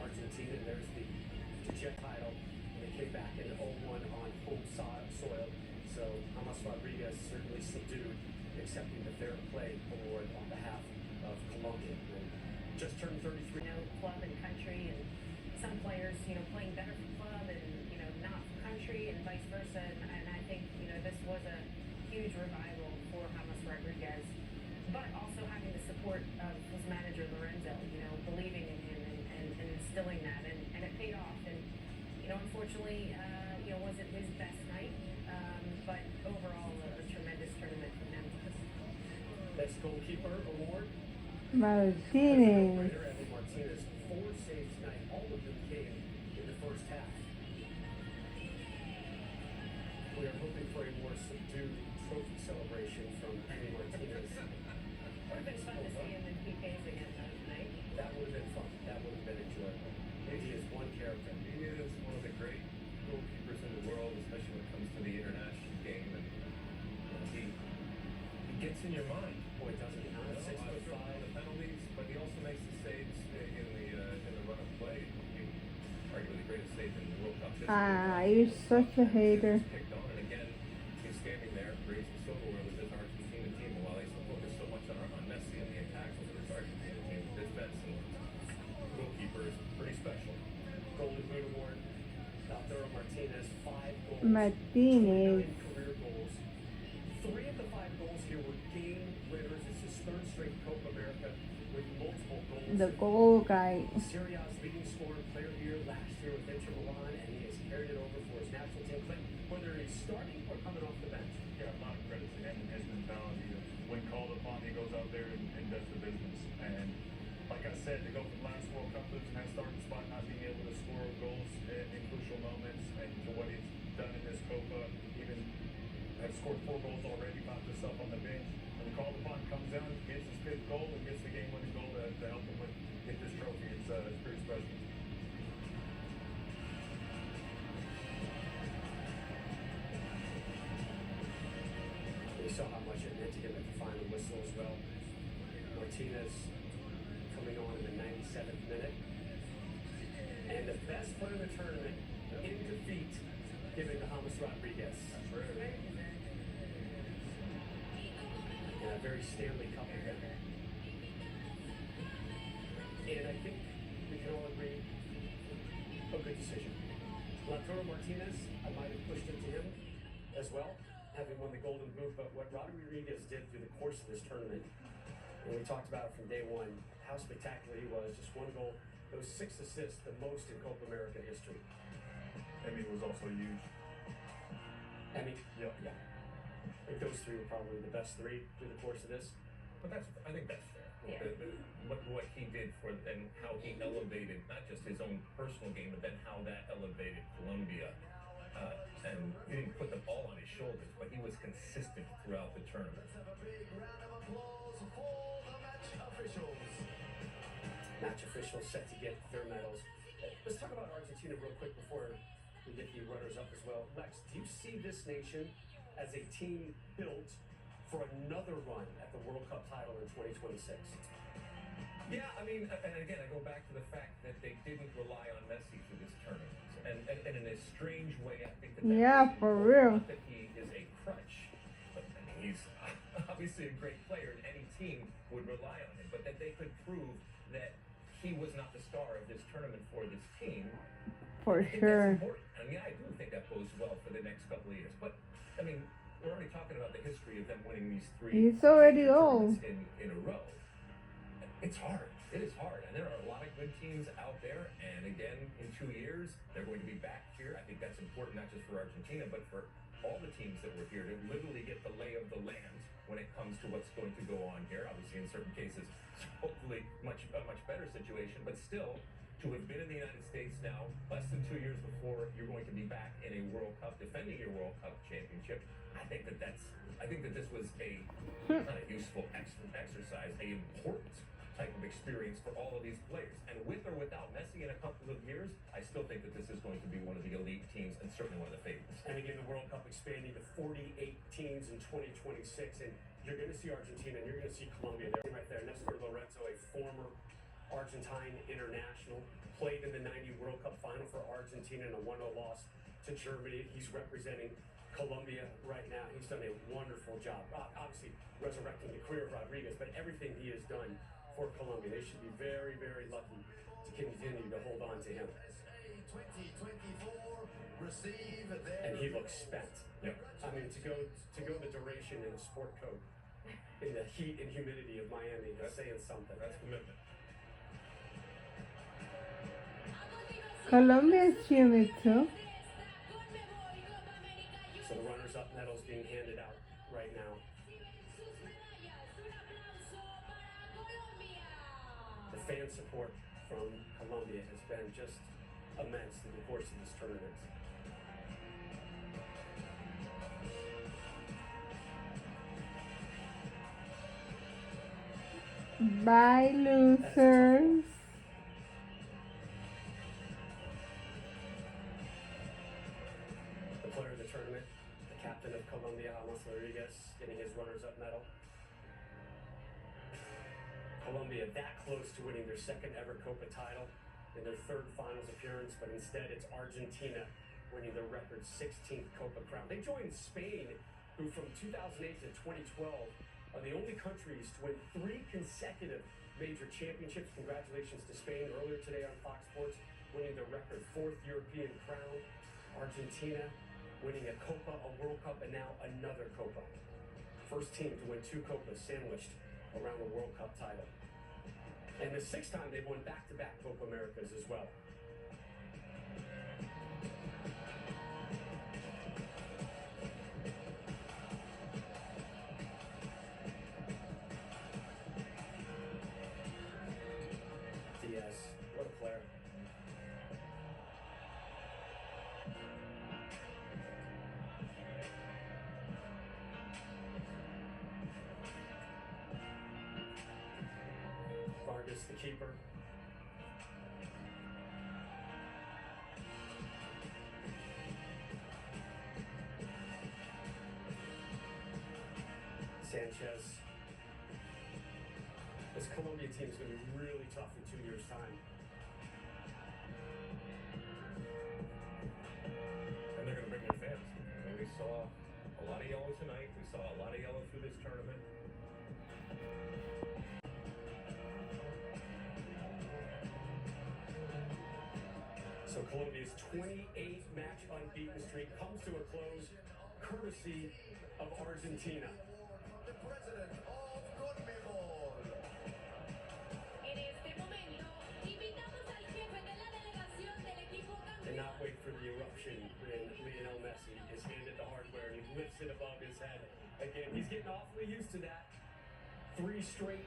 Argentina. There's the jet title. And they came back in 0-1 on home soil. So James Rodriguez certainly subdued, accepting the fair play award on behalf of Colombia. And just turned 33. You know, club and country, and some players, you know, playing better for club and, you know, not for country, and vice versa. And I think, you know, this was a huge revival for James Rodriguez, but also having the support of his manager Lorenzo, you know, believing in him and instilling that, and it paid off. And, you know, unfortunately, you know, wasn't his best night, but overall a tremendous tournament for him. Best goalkeeper award. Martinez. Martinez, 4 saves tonight. All of them came in the first half. We are hoping for a more subdued trophy celebration from Emi Martinez. Would have been fun to see him in PKs again tonight. That would have been fun. That would have been enjoyable. He is one character. He is one of the great goalkeepers in the world, especially when it comes to the international game. And he gets in your mind. Boy, doesn't he? 6'5". The penalties, but he also makes the saves in the run of play. Arguably the greatest save in the World Cup history. You're such a hater. Kicked on, and again, he's standing there raising silverware with his Argentina team. And while they focus so much on Messi and the attacks with his Argentina team, defense and goalkeeper is pretty special. Golden Boot Award. Lautaro Martinez, 5 goals. Martinez. 9 career goals. 3 of the 5 goals here were game winners. It's his 3rd straight Copa America with multiple goals. The goal guy. Serie A's leading scorer player here last year with Inter Milan, and he has carried it over for his national team, whether he's starting or coming off the bench. Yeah, a lot of credit to him and his mentality. When called upon, he goes out there and does the business. And like I said, to go from last World Cup losing that starting spot, not being able to score goals in crucial moments, and to what he's done in this Copa, even has scored 4 goals already, found himself on the bench. When the called upon comes down, gets his 5th goal and gets the game-winning goal to help him get this trophy. It's pretty special. We saw how much it meant to him at the final whistle as well. Martinez coming on in the 97th minute. And the best player in the tournament in defeat given to James Rodriguez. That's right. Yeah, a very Stanley Cup event. And I think we can all agree, a good decision. Lautaro Martinez, I might have pushed it to him as well, having won the Golden Boot, but what Rodriguez did through the course of this tournament, and we talked about it from day one, how spectacular he was, just 1 goal, those 6 assists, the most in Copa America history. Emi was also huge. Emi? Yeah. Yeah. I think those 3 were probably the best 3 through the course of this. But I think that's fair. Yeah. What he did and how he elevated not just his own personal game, but then how that elevated Colombia. And he didn't put the ball on his shoulders, but he was consistent throughout the tournament. Match officials set to get their medals. Let's talk about Argentina real quick before we get the runners up as well. Lex, do you see this nation as a team built for another run at the World Cup title in 2026? Yeah, I mean, and again, I go back to the fact that they didn't rely on Messi for this tournament. And in a strange way, I think that For real. Not that he is a crutch, but I mean, he's obviously a great player, and any team would rely on him. But that they could prove that he was not the star of this tournament for this team. For I think sure. that's important. I mean, I do think that bodes well for the next couple of years. But, I mean, we're already talking about the history of them winning these 3 He's already old. in a row. It's hard. It is hard. And there are a lot of good teams out there. And again, in 2 years, they're going to be back here. I think that's important, not just for Argentina, but for all the teams that were here to literally get the lay of the land when it comes to what's going to go on here. Obviously, in certain cases, hopefully a much better situation. But still, to have been in the United States now, less than 2 years before you're going to be back in a World Cup, defending your World Cup championship, I think that this was a not a useful exercise, a important type of experience for all of these players. And with or without Messi in a couple of years, I still think that this is going to be one of the elite teams and certainly one of the favorites. And again, the World Cup expanding to 48 teams in 2026, and you're going to see Argentina and you're going to see Colombia there, right there. Nestor Lorenzo, a former Argentine international, played in the '90 World Cup final for Argentina in a 1-0 loss to Germany. He's representing Colombia right now. He's done a wonderful job, obviously resurrecting the career of Rodriguez, but everything he has done for Colombia, they should be very, very lucky to continue to hold on to him. And he looks spent. Yep. I mean, to go the duration in a sport coat in the heat and humidity of Miami is saying something. That's commitment. Colombia is humid too. So the runners-up medals being handed out right now. The fan support from Colombia has been just immense through the course of this tournament. Bye, losers. The player of the tournament, the captain of Colombia, Rodriguez, getting his runners-up medal. Colombia that close to winning their second ever Copa title in their third finals appearance, but instead it's Argentina winning their record 16th Copa crown. They joined Spain, who from 2008 to 2012 are the only countries to win 3 consecutive major championships. Congratulations to Spain earlier today on Fox Sports, winning their record 4th European crown. Argentina winning a Copa, a World Cup, and now another Copa. First team to win 2 Copas sandwiched around the World Cup title. And the 6th time they've won back-to-back Copa Americas as well. Diaz, what a player. Vargas, the keeper. Sanchez. This Colombia team is going to be really tough in 2 years' time. And they're going to bring their fans. I mean, we saw a lot of yellow tonight. We saw a lot of yellow through this tournament. So Colombia's 28-match unbeaten streak comes to a close, courtesy of Argentina. The president of Conmebol. En este momento, invitamos al jefe de la delegación del equipo Cannot wait for the eruption when Lionel Messi is handed the hardware and he lifts it above his head. Again, he's getting awfully used to that. 3 straight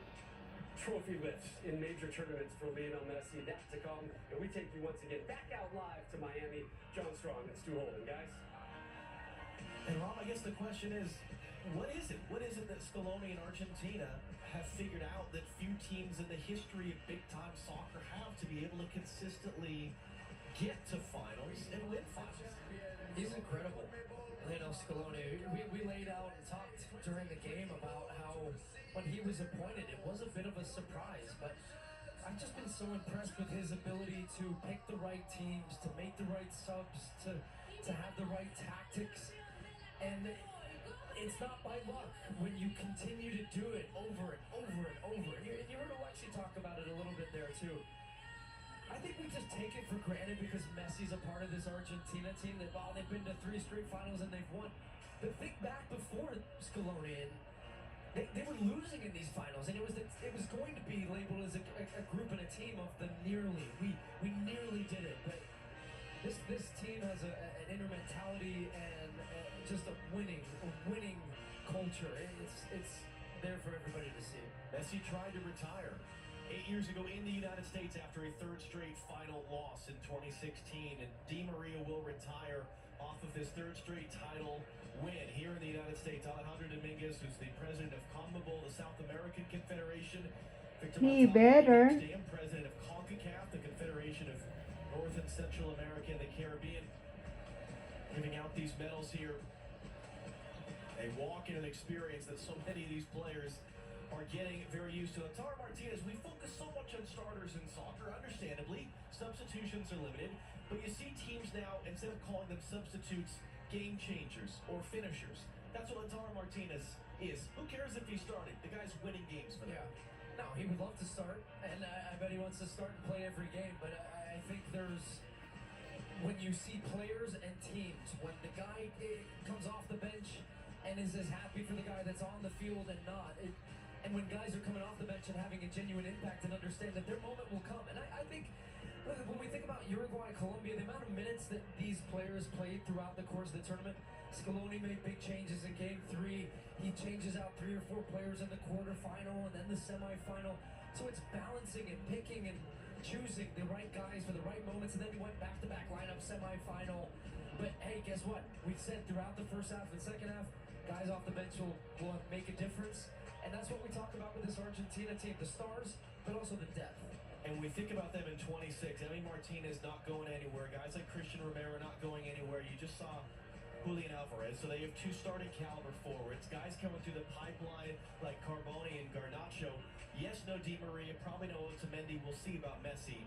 trophy lifts in major tournaments for Lionel Messi. That to come. And we take you once again back out live to Miami. John Strong and Stu Holden, guys. And Rob, I guess the question is, what is it? What is it that Scaloni and Argentina have figured out that few teams in the history of big-time soccer have to be able to consistently get to finals and win finals? He's incredible. Lionel Scaloni. We laid out and talked during the game about how when he was appointed, it was a bit of a surprise, but I've just been so impressed with his ability to pick the right teams, to make the right subs, to have the right tactics. And it's not by luck when you continue to do it over and over and over. And you heard Alexi talk about it a little bit there too. I think we just take it for granted because Messi's a part of this Argentina team that, well, they've been to 3 straight finals and they've won. But think back before Scaloni, and they were losing in these finals, and it was going to be labeled as a group and a team of the nearly. We nearly did it, but this team has an inner mentality and just a winning culture. It's there for everybody to see. Messi tried to retire 8 years ago in the United States after a 3rd straight final loss in 2016, and Di Maria will retire off of his 3rd straight title win here in the United States. Alejandro Dominguez, who's the president of CONMEBOL, the South American Confederation. Victor He Montalvo, better. president of CONCACAF, the Confederation of North and Central America and the Caribbean, giving out these medals here. A walk and an experience that so many of these players are getting very used to. Lautaro Martinez, we focus so much on starters in soccer, understandably. Substitutions are limited. But you see teams now, instead of calling them substitutes, game changers or finishers. That's what Lautaro Martinez is. Who cares if he started? The guy's winning games for them. Yeah. No, he would love to start, and I bet he wants to start and play every game. But I think there's, when you see players and teams, when the guy comes off the bench and is as happy for the guy that's on the field and not, and when guys are coming off the bench and having a genuine impact and understand that their moment will come. And I think when we think about Uruguay, Colombia, the amount of minutes that these players played throughout the course of the tournament, Scaloni made big changes in Game 3. He changes out 3 or 4 players in the quarterfinal and then the semifinal. So it's balancing and picking and choosing the right guys for the right moments. And then he went back-to-back lineup semifinal. But hey, guess what? We said throughout the first half and second half, guys off the bench will make a difference. And that's what we talk about with this Argentina team. The stars, but also the depth. And we think about them in 26. Emi Martinez not going anywhere. Guys like Christian Romero not going anywhere. You just saw Julian Alvarez. So they have 2 starting caliber forwards. Guys coming through the pipeline like Carboni and Garnacho. Yes, no Di Maria. Probably no Otamendi. We'll see about Messi.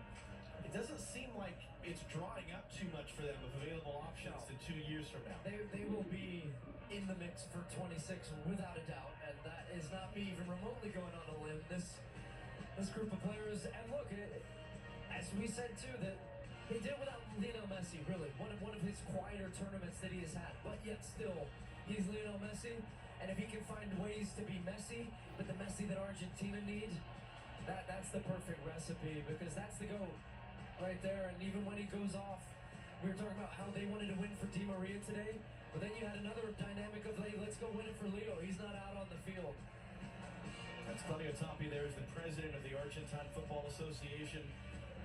It doesn't seem like it's drying up too much for them of available options to 2 years from now. They will be in the mix for 26 without a doubt. And that is not me even remotely going on a limb. This group of players, and look, as we said too, that they did it without Lionel Messi, really. One of his quieter tournaments that he has had, but yet still, he's Lionel Messi, and if he can find ways to be Messi, but the Messi that Argentina need, that's the perfect recipe, because that's the goal right there. And even when he goes off, we were talking about how they wanted to win for Di Maria today, but then you had another dynamic of, hey, let's go win it for Leo. He's not out on the field. That's Claudio Tapia there is the president of the Argentine Football Association.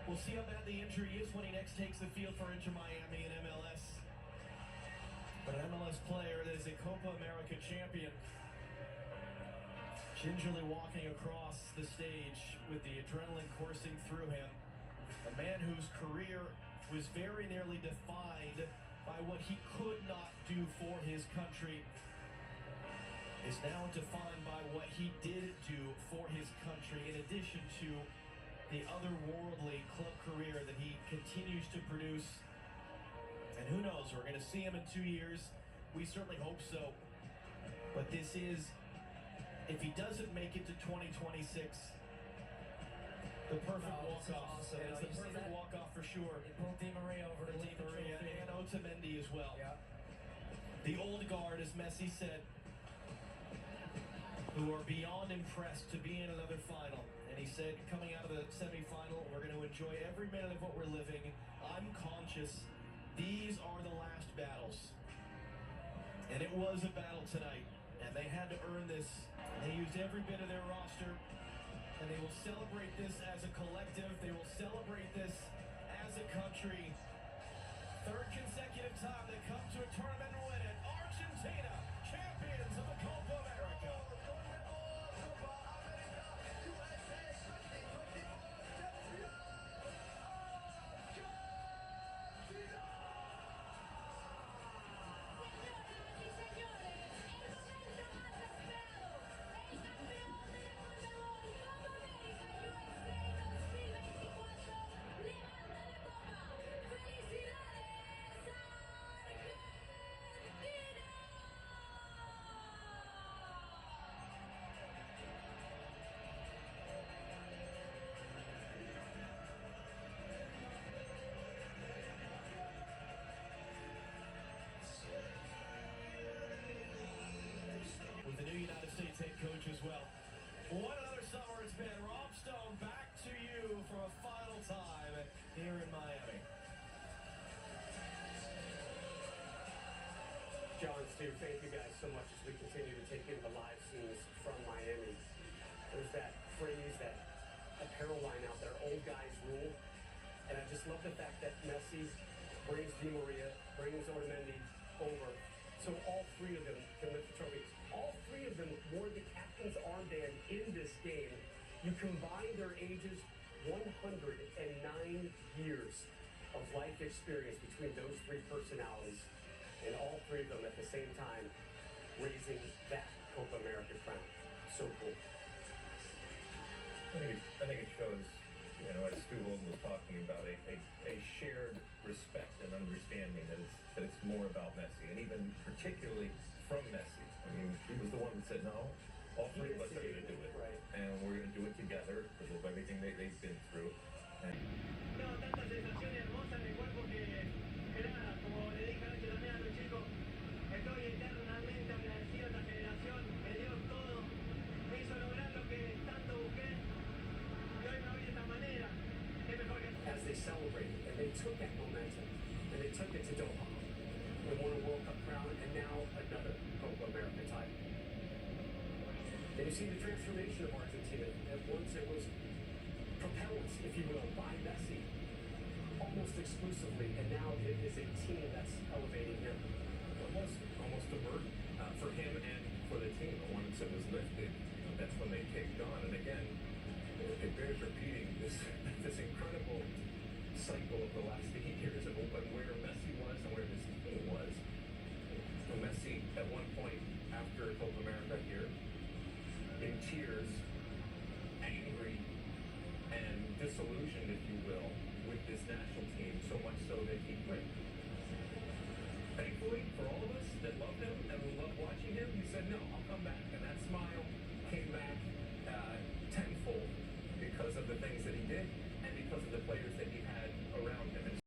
We'll see how bad the injury is when he next takes the field for Inter Miami and MLS. But an MLS player that is a Copa America champion, gingerly walking across the stage with the adrenaline coursing through him. A man whose career was very nearly defined by what he could not do for his country is now defined by what he did do for his country, in addition to the otherworldly club career that he continues to produce. And who knows, we're going to see him in 2 years. We certainly hope so. But this is, if he doesn't make it to 2026, the perfect walk-off. Awesome. And it's the perfect walk-off for sure. They pulled Di Maria over to Di Maria and Otamendi as well. Yeah. The old guard, as Messi said, who are beyond impressed to be in another final. And he said, coming out of the semifinal, we're going to enjoy every minute of what we're living. I'm conscious these are the last battles. And it was a battle tonight. And they had to earn this. They used every bit of their roster. And they will celebrate this as a collective. They will celebrate this as a country. 3rd consecutive time they come to a tournament and win it. Argentina, champions of the Copa America. With the new United States head coach as well. What another summer it's been. Rob Stone, back to you for a final time here in Miami. John, Stu, thank you guys so much as we continue to take in the live scenes from Miami. There's that phrase, that apparel line out there, old guys rule. And I just love the fact that Messi brings Di Maria, brings Otamendi over, so all 3 of them can lift the trophy. All 3 of them wore the captain's armband in this game. You combine their ages, 109 years of life experience between those 3 personalities, and all 3 of them at the same time raising that Copa America crown. So cool. I think it shows, you know, as Stu Holden was talking about, a shared respect and understanding that it's more about Messi, and even particularly from Messi. I mean, he was the one that said, no, all three of us are going to do it, right, and we're going to do it together because of everything they've been through. And No, tanta sensación hermosa en el cuerpo que nada, como le dije anoche también a los chicos, estoy eternamente agradecido a esta generación, me dio todo, me hizo lograr lo que tanto busqué, y hoy me voy de esta manera, qué mejor que... as they celebrated, and they took that momentum, and they took it to Doha. They won a World Cup crown, and now another Copa America title. And you see the transformation of Argentina. At once it was propelled, if you will, by Messi, almost exclusively, and now it is a team that's elevating him. it was almost a burden for him and for the team. But once it was lifted, that's when they kicked on. And again, it bears repeating this incredible cycle of the last 8 years of where Messi was and where his team was. So Messi, at one point after Copa America here, in tears, angry, and disillusioned, if you will, with this national team, so much so that he quit. Thankfully,